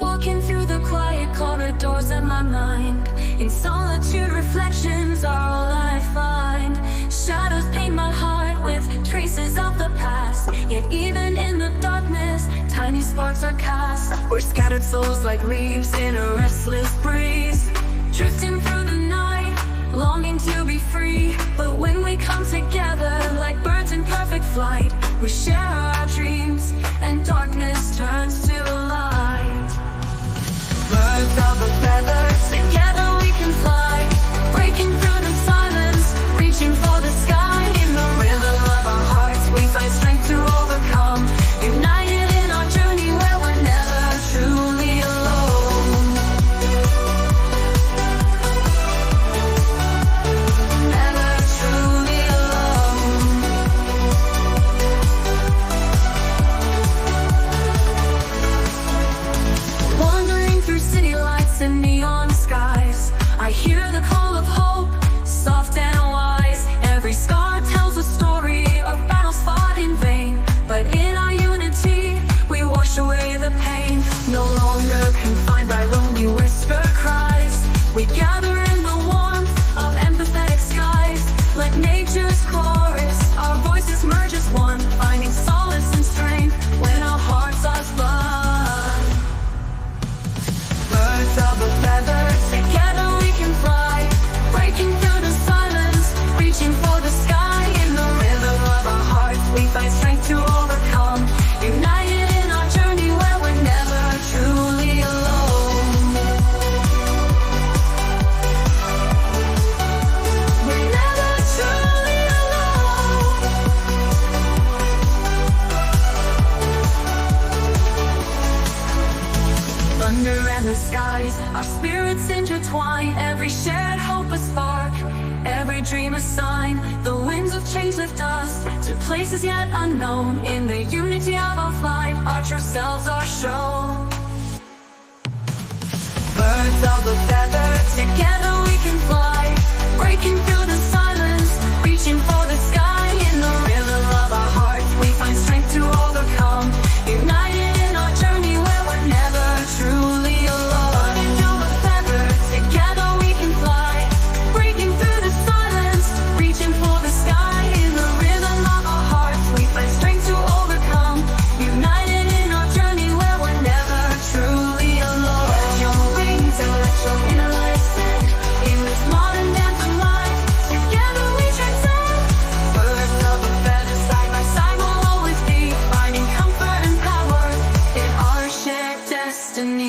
Walking through the quiet corridors of my mind, in solitude reflections are all I find. Shadows paint my heart with traces of the past, yet even in the darkness, tiny sparks are cast. We're scattered souls like leaves in a restless breeze, drifting through the night, longing to be free. But when we come together like birds in perfect flight, we share our dreams and darkness turns to light. Birds of a feather, together we can fly, breaking through the silence, reaching for the sky. In the rhythm of our hearts we find strength to overcome, united in our journey where we're never truly alone. Never truly alone. Wandering through city lights and neon skies, I hear the call of hope, soft and wise. Every scar tells a story of battles fought in vain, but in our unity we wash away the pain. No longer confined by lonely whisper cries, we gather in the warmth of empathetic skies. Like nature's chorus, our voices merge as one, finding solace and strength when our hearts are spun. Birds of a feather, together we can fly, breaking through the silence, reaching for the sky. In the rhythm of our hearts we find strength to overcome, united in our journey where we're never truly alone. We're never truly alone. Thunder and the skies, our spirits intertwine. Every shared hope a spark, every dream a sign. The winds of change lift us to places yet unknown. In the unity of our flight, our true selves are shown. Birds of a feather, together we can fly, breaking through the silence, reaching for the sky. In the rhythm of our hearts we find strength to overcome, united in our journey where we're never truly alone. Birds of a feather, together we can fly, breaking through the silence, reaching for the sky. In the rhythm of our hearts we find strength to overcome, united in our journey where we're never truly alone. Let your wings and let your inner light ascend, in this modern dance of life, together we transcend. Birds of a feather, side by side we'll always be, finding comfort and power in our shared destiny.